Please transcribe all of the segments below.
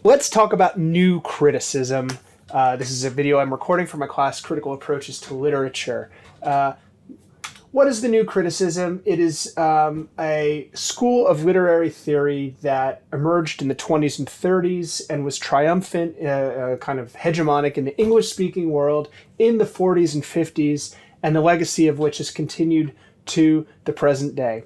Let's talk about new criticism. This is a video I'm recording for my class, Critical Approaches to Literature. What is the new criticism? It is a school of literary theory that emerged in the 20s and 30s and was triumphant, kind of hegemonic in the English-speaking world in the 40s and 50s, and the legacy of which has continued to the present day.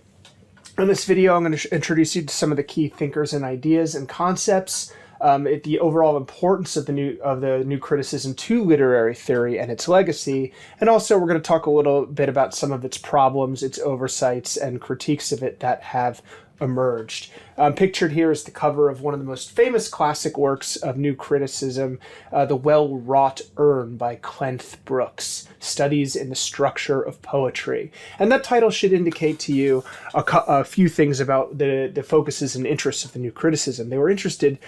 In this video, I'm going to introduce you to some of the key thinkers and ideas and concepts, the overall importance of the new criticism to literary theory and its legacy, and also we're going to talk a little bit about some of its problems, its oversights, and critiques of it that have emerged. Pictured here is the cover of one of the most famous classic works of new criticism, The Well-Wrought Urn by Cleanth Brooks, Studies in the Structure of Poetry. And that title should indicate to you a few things about the focuses and interests of the new criticism. They were interested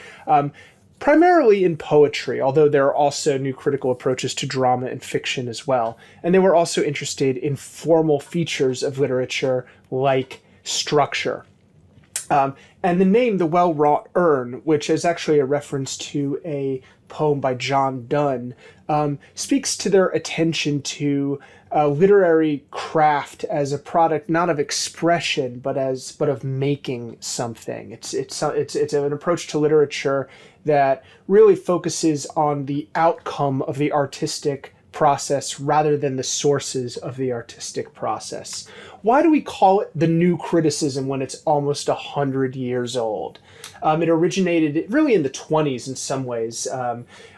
primarily in poetry, although there are also new critical approaches to drama and fiction as well. And they were also interested in formal features of literature like structure. And the name, The Well-Wrought Urn, which is actually a reference to a poem by John Donne, speaks to their attention to literary craft as a product not of expression, but of making something. It's an approach to literature that really focuses on the outcome of the artistic process rather than the sources of the artistic process. Why do we call it the new criticism when it's almost 100 years old? It originated really in the 20s in some ways,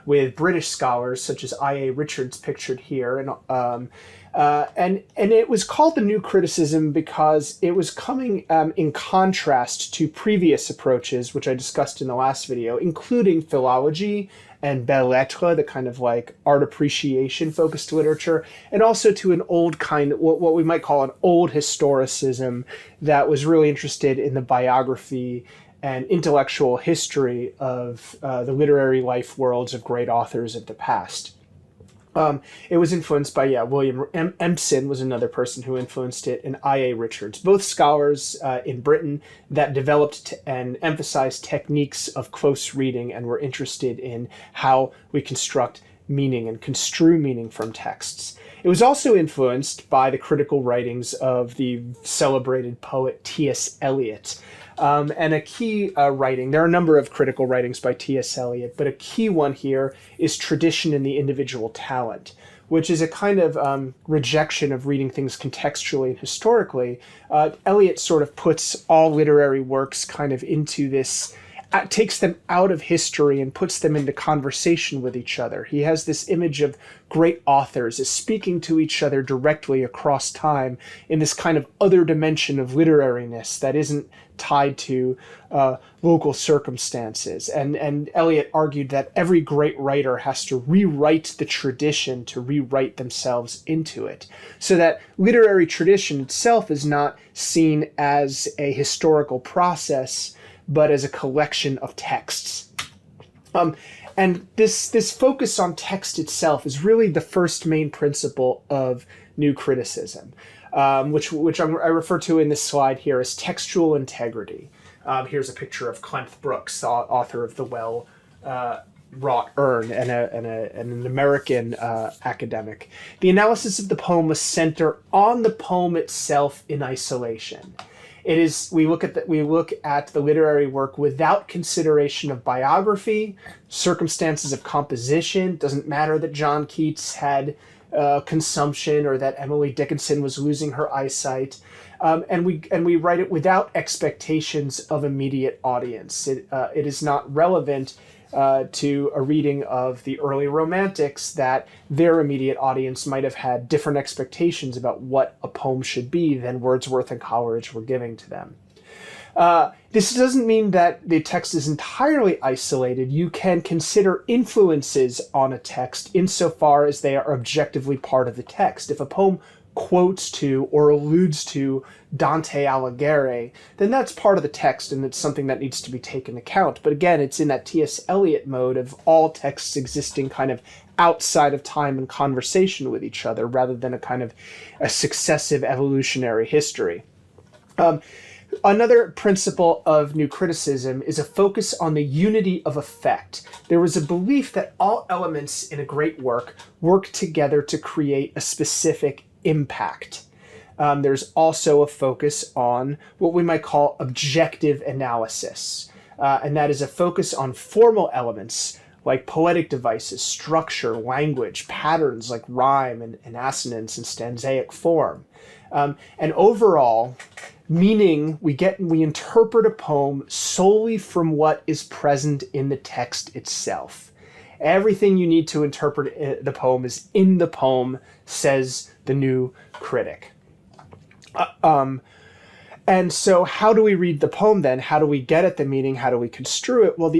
with British scholars such as I.A. Richards pictured here, and it was called the new criticism because it was coming in contrast to previous approaches, which I discussed in the last video, including philology and belles lettres, the kind of like art appreciation focused literature, and also to an old kind, what we might call an old historicism that was really interested in the biography and intellectual history of the literary life worlds of great authors of the past. It was influenced by, William Empson was another person who influenced it, and I.A. Richards, both scholars in Britain that developed and emphasized techniques of close reading and were interested in how we construct meaning and construe meaning from texts. It was also influenced by the critical writings of the celebrated poet T.S. Eliot. And a key writing, there are a number of critical writings by T.S. Eliot, but a key one here is Tradition in the Individual Talent, which is a kind of rejection of reading things contextually and historically. Eliot sort of puts all literary works kind of into this, takes them out of history and puts them into conversation with each other. He has this image of great authors as speaking to each other directly across time in this kind of other dimension of literariness that isn't tied to local circumstances. And Eliot argued that every great writer has to rewrite the tradition to rewrite themselves into it, so that literary tradition itself is not seen as a historical process, but as a collection of texts. And this focus on text itself is really the first main principle of new criticism, which I refer to in this slide here as textual integrity. Here's a picture of Cleanth Brooks, the author of The Well-Wrought Urn, and an American academic. The analysis of the poem must center on the poem itself in isolation. It is, we look at the literary work without consideration of biography, circumstances of composition. It doesn't matter that John Keats had consumption or that Emily Dickinson was losing her eyesight, and we write it without expectations of immediate audience. It is not relevant to a reading of the early Romantics that their immediate audience might have had different expectations about what a poem should be than Wordsworth and Coleridge were giving to them. This doesn't mean that the text is entirely isolated. You can consider influences on a text insofar as they are objectively part of the text. If a poem quotes to or alludes to Dante Alighieri, then that's part of the text and it's something that needs to be taken account. But again, it's in that T.S. Eliot mode of all texts existing kind of outside of time and conversation with each other rather than a kind of a successive evolutionary history. Another principle of new criticism is a focus on the unity of effect. There was a belief that all elements in a great work together to create a specific impact. There's also a focus on what we might call objective analysis, and that is a focus on formal elements like poetic devices, structure, language, patterns like rhyme and assonance and stanzaic form. And overall, meaning we interpret a poem solely from what is present in the text itself. Everything you need to interpret the poem is in the poem, says the new critic. And so how do we read the poem then? How do we get at the meaning? How do we construe it? Well,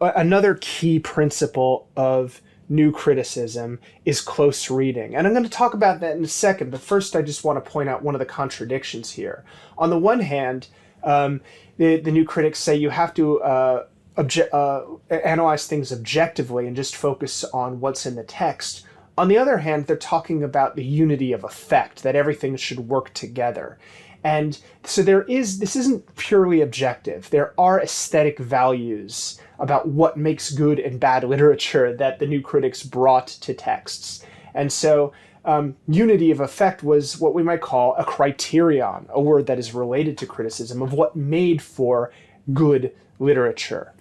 another key principle of new criticism is close reading. And I'm going to talk about that in a second, but first I just want to point out one of the contradictions here. On the one hand, the new critics say you have to analyze things objectively and just focus on what's in the text. On the other hand, they're talking about the unity of effect, that everything should work together. And so this isn't purely objective. There are aesthetic values about what makes good and bad literature that the new critics brought to texts. And so unity of effect was what we might call a criterion, a word that is related to criticism, of what made for good literature.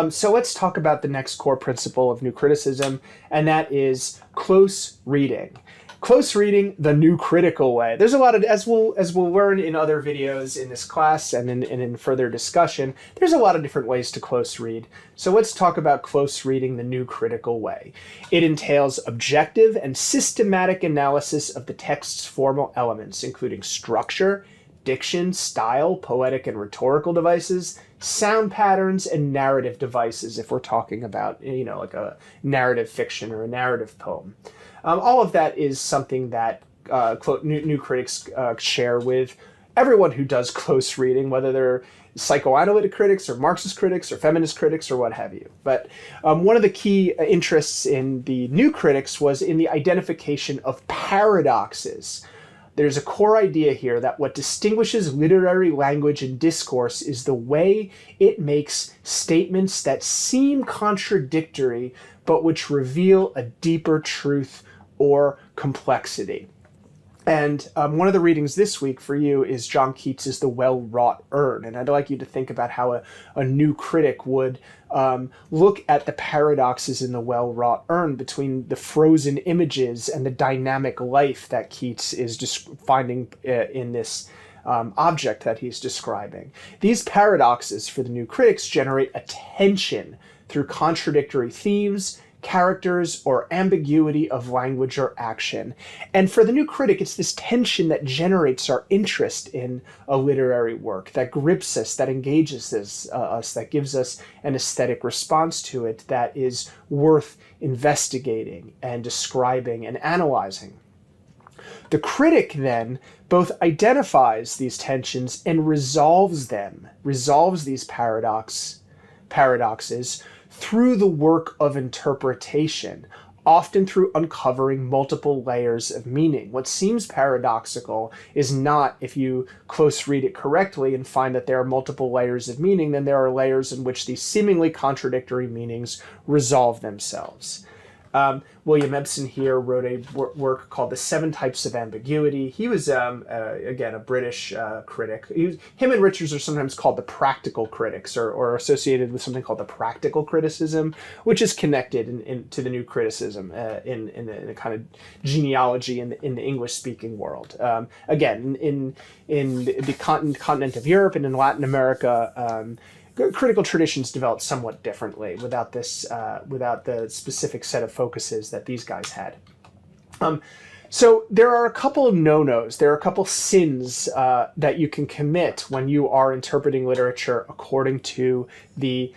So let's talk about the next core principle of new criticism, and that is close reading. Close reading the new critical way. There's a lot of, as we'll learn in other videos in this class and in further discussion, there's a lot of different ways to close read. So let's talk about close reading the new critical way. It entails objective and systematic analysis of the text's formal elements, including structure, diction, style, poetic and rhetorical devices, sound patterns, and narrative devices, if we're talking about, like a narrative fiction or a narrative poem. All of that is something that new critics share with everyone who does close reading, whether they're psychoanalytic critics or Marxist critics or feminist critics or what have you. But one of the key interests in the new critics was in the identification of paradoxes. There's a core idea here that what distinguishes literary language and discourse is the way it makes statements that seem contradictory, but which reveal a deeper truth or complexity. And one of the readings this week for you is John Keats's The Well-Wrought Urn. And I'd like you to think about how a new critic would look at the paradoxes in The Well-Wrought Urn between the frozen images and the dynamic life that Keats is finding in this object that he's describing. These paradoxes for the new critics generate a tension through contradictory themes, characters, or ambiguity of language or action. And for the new critic, it's this tension that generates our interest in a literary work, that grips us, that engages us, that gives us an aesthetic response to it that is worth investigating and describing and analyzing. The critic then both identifies these tensions and resolves these paradoxes through the work of interpretation, often through uncovering multiple layers of meaning. What seems paradoxical is not, if you close read it correctly and find that there are multiple layers of meaning, then there are layers in which these seemingly contradictory meanings resolve themselves. William Empson here wrote a work called The Seven Types of Ambiguity. He was, again, a British critic. Him and Richards are sometimes called the practical critics, or associated with something called the practical criticism, which is connected to the new criticism in a kind of genealogy in the English-speaking world. Again, in the continent of Europe and in Latin America, critical traditions developed somewhat differently without the specific set of focuses that these guys had. So there are a couple of no-nos. There are a couple sins that you can commit when you are interpreting literature according to the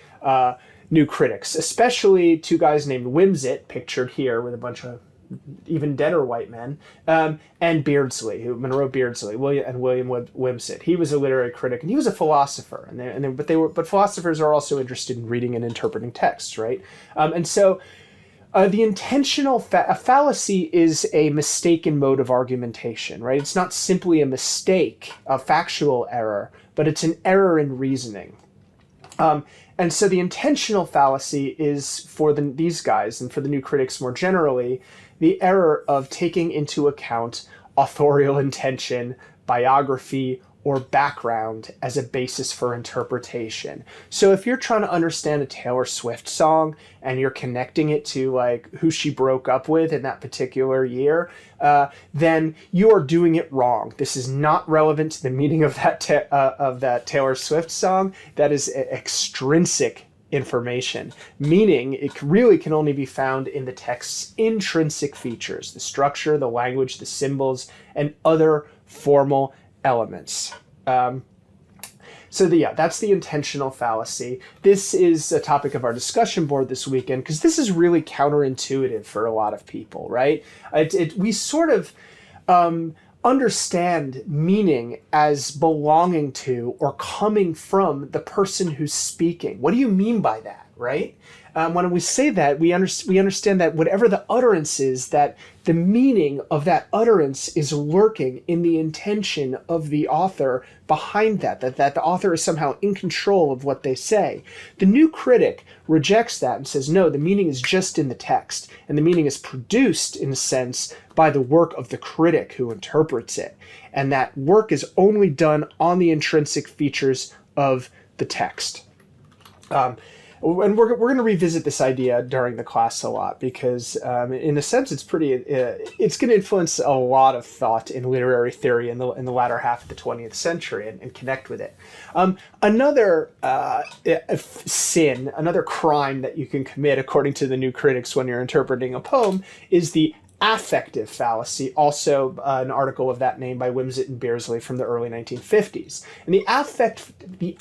new critics, especially two guys named Wimsatt, pictured here with a bunch of even deader white men, and Beardsley, Monroe Beardsley, William Wimsatt. He was a literary critic and he was a philosopher, but philosophers are also interested in reading and interpreting texts, right? And so The intentional a fallacy is a mistaken mode of argumentation, right? It's not simply a mistake, a factual error, but it's an error in reasoning. And so the intentional fallacy is for these guys and for the new critics more generally, the error of taking into account authorial intention, biography, or background as a basis for interpretation. So if you're trying to understand a Taylor Swift song and you're connecting it to like who she broke up with in that particular year, then you are doing it wrong. This is not relevant to the meaning of that Taylor Swift song. That is extrinsic information, meaning it really can only be found in the text's intrinsic features, the structure, the language, the symbols, and other formal elements. That's the intentional fallacy. This is a topic of our discussion board this weekend because this is really counterintuitive for a lot of people, right? We sort of understand meaning as belonging to or coming from the person who's speaking. What do you mean by that, right? When we say that, we understand that whatever the utterance is, that the meaning of that utterance is lurking in the intention of the author behind that the author is somehow in control of what they say. The new critic rejects that and says, no, the meaning is just in the text, and the meaning is produced, in a sense, by the work of the critic who interprets it. And that work is only done on the intrinsic features of the text. And we're going to revisit this idea during the class a lot because, in a sense, it's going to influence a lot of thought in literary theory in the latter half of the 20th century and connect with it. Another sin, another crime that you can commit, according to the new critics, when you're interpreting a poem, is the affective fallacy, also an article of that name by Wimsatt and Beersley from the early 1950s. And the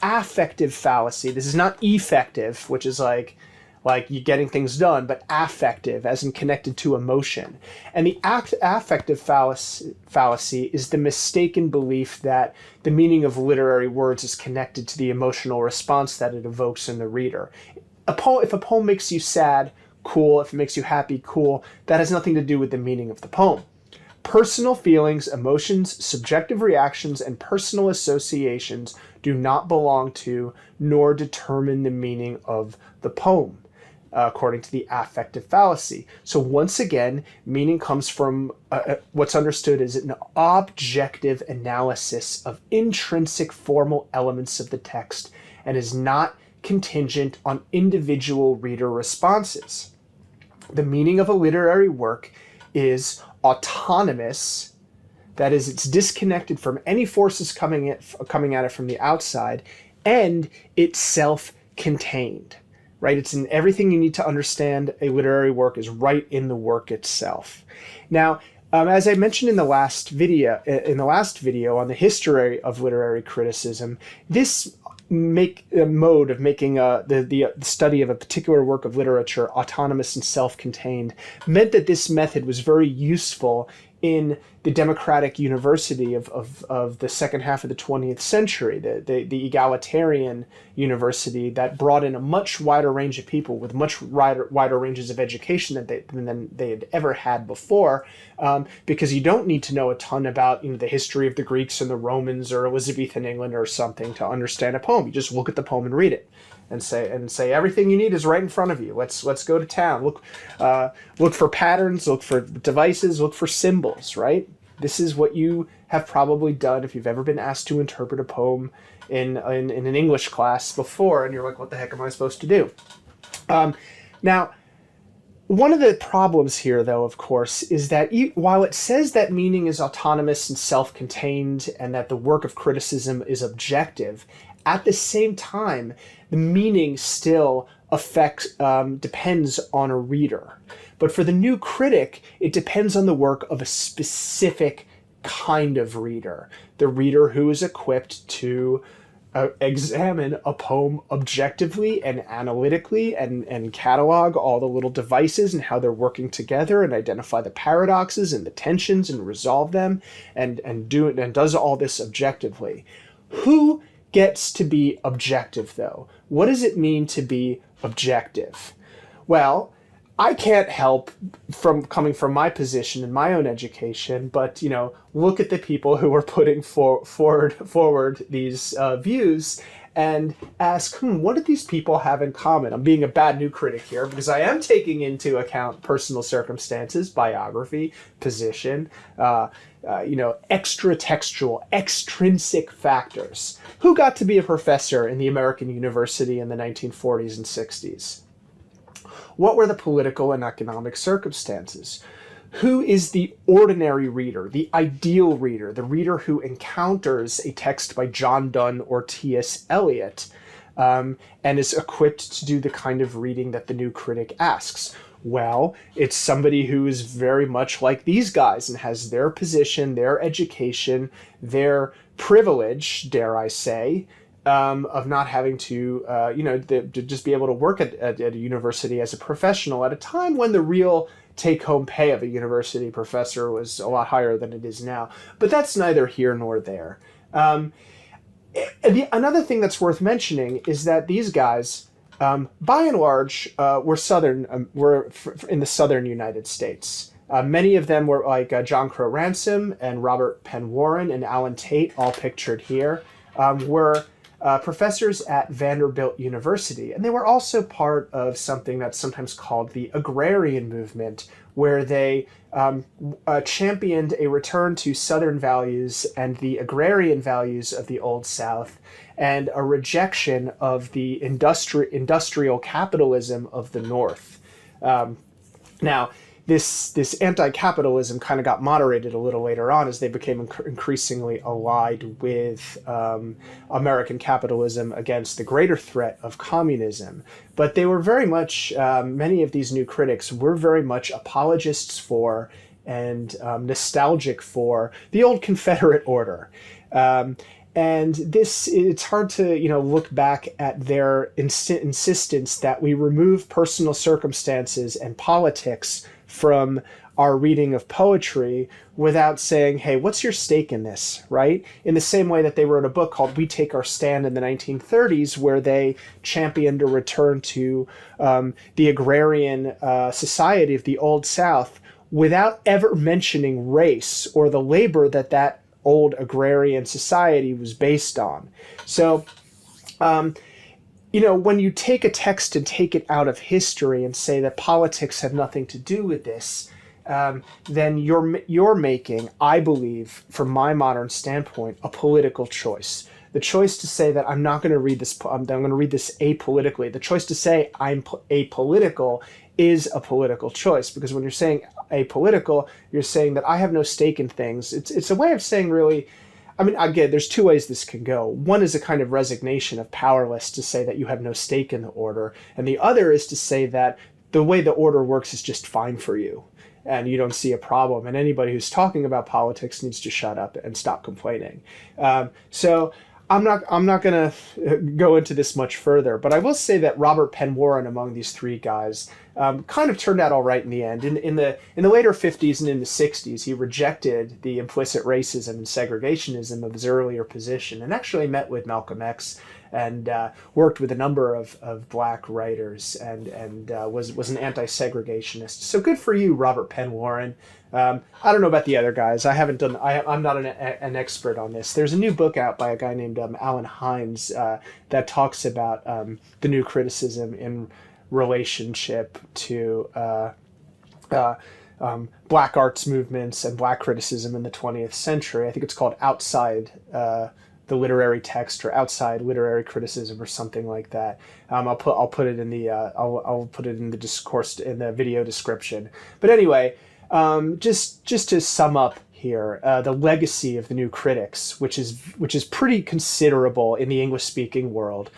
affective fallacy, this is not effective, which is like you getting things done, but affective, as in connected to emotion. And the affective fallacy is the mistaken belief that the meaning of literary words is connected to the emotional response that it evokes in the reader. If a poem makes you sad, cool. If it makes you happy, cool. That has nothing to do with the meaning of the poem. Personal feelings, emotions, subjective reactions, and personal associations do not belong to nor determine the meaning of the poem, according to the affective fallacy. So once again, meaning comes from what's understood as an objective analysis of intrinsic formal elements of the text and is not contingent on individual reader responses. The meaning of a literary work is autonomous, that is, it's disconnected from any forces coming at it from the outside, and it's self-contained, right? It's in everything you need to understand a literary work is right in the work itself. Now, as I mentioned in the last video on the history of literary criticism, this mode of making the study of a particular work of literature autonomous and self-contained meant that this method was very useful in the democratic university of the second half of the 20th century, the egalitarian university that brought in a much wider range of people with much wider ranges of education than they had ever had before, because you don't need to know a ton about the history of the Greeks and the Romans or Elizabethan England or something to understand a poem. You just look at the poem and read it. And say everything you need is right in front of you. Let's go to town. Look for patterns. Look for devices. Look for symbols. Right. This is what you have probably done if you've ever been asked to interpret a poem in an English class before, and you're like, what the heck am I supposed to do? Now, one of the problems here, though, of course, is that while it says that meaning is autonomous and self-contained, and that the work of criticism is objective, at the same time, the meaning still depends on a reader. But for the new critic, it depends on the work of a specific kind of reader. The reader who is equipped to examine a poem objectively and analytically and catalog all the little devices and how they're working together and identify the paradoxes and the tensions and resolve them and does all this objectively. Who gets to be objective, though? What does it mean to be objective? Well, I can't help from coming from my position in my own education, but look at the people who are putting forward these views and ask, what do these people have in common? I'm being a bad new critic here because I am taking into account personal circumstances, biography, position, extra textual, extrinsic factors. Who got to be a professor in the American university in the 1940s and 60s? What were the political and economic circumstances? Who is the ordinary reader, the ideal reader, the reader who encounters a text by John Donne or T.S. Eliot and is equipped to do the kind of reading that the new critic asks? Well, it's somebody who is very much like these guys and has their position, their education, their privilege, dare I say, of not having to, to just be able to work at a university as a professional at a time when the real take-home pay of a university professor was a lot higher than it is now. But that's neither here nor there. Another thing that's worth mentioning is that these guys, by and large, were in the southern United States. Many of them were like John Crow Ransom and Robert Penn Warren and Alan Tate, all pictured here, were professors at Vanderbilt University. And they were also part of something that's sometimes called the agrarian movement, where they championed a return to Southern values and the agrarian values of the Old South, and a rejection of the industrial capitalism of the North. Now, this anti-capitalism kind of got moderated a little later on as they became increasingly allied with American capitalism against the greater threat of communism. But they were very much, many of these new critics were very much apologists for and nostalgic for the old Confederate order. And it's hard to, look back at their insistence that we remove personal circumstances and politics from our reading of poetry without saying, hey, what's your stake in this, right? In the same way that they wrote a book called We Take Our Stand in the 1930s, where they championed a return to the agrarian society of the Old South without ever mentioning race or the labor that old agrarian society was based on. So, when you take a text and take it out of history and say that politics have nothing to do with this, then you're making, I believe, from my modern standpoint, a political choice. The choice to say that I'm not going to read this, I'm going to read this apolitically. The choice to say I'm apolitical is a political choice, because when you're saying apolitical, you're saying that I have no stake in things. It's a way of saying, really, I mean, again, there's two ways this can go. One is a kind of resignation of powerless to say that you have no stake in the order, and the other is to say that the way the order works is just fine for you, and you don't see a problem, and anybody who's talking about politics needs to shut up and stop complaining. So I'm not going to go into this much further, but I will say that Robert Penn Warren, among these three guys, kind of turned out all right in the end. In the later 50s and in the 60s, he rejected the implicit racism and segregationism of his earlier position, and actually met with Malcolm X and worked with a number of black writers and was an anti-segregationist. So good for you, Robert Penn Warren. I don't know about the other guys. I'm not an expert on this. There's a new book out by a guy named Alan Hines that talks about the new criticism in relationship to black arts movements and black criticism in the 20th century. I think it's called Outside the Literary Text, or Outside Literary Criticism, or something like that. I'll put it in the I'll put it in the discourse in the video description. But anyway. Just to sum up here, the legacy of the new critics, which is pretty considerable in the English-speaking world.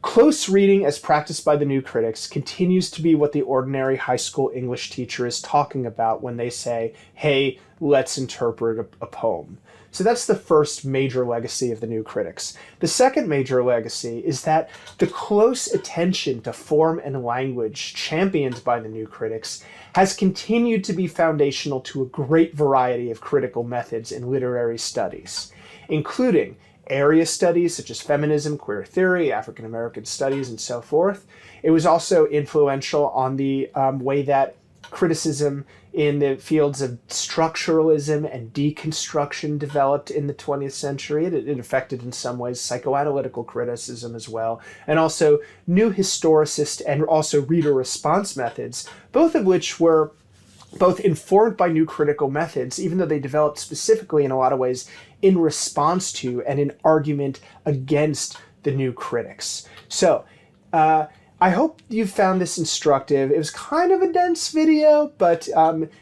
Close reading as practiced by the new critics continues to be what the ordinary high school English teacher is talking about when they say, hey, let's interpret a poem. So that's the first major legacy of the new critics. The second major legacy is that the close attention to form and language championed by the new critics has continued to be foundational to a great variety of critical methods in literary studies, including area studies such as feminism, queer theory, African American studies, and so forth. It was also influential on the way that criticism in the fields of structuralism and deconstruction developed in the 20th century. It affected in some ways psychoanalytical criticism as well, and also new historicist and also reader response methods, both of which were both informed by new critical methods, even though they developed specifically in a lot of ways in response to and in argument against the new critics. So, I hope you found this instructive. It was kind of a dense video, but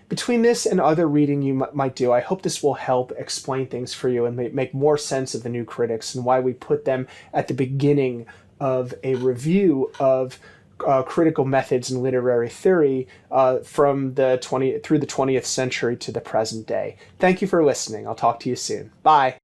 between this and other reading you might do, I hope this will help explain things for you and make more sense of the new critics and why we put them at the beginning of a review of critical methods in literary theory from through the 20th century to the present day. Thank you for listening. I'll talk to you soon. Bye.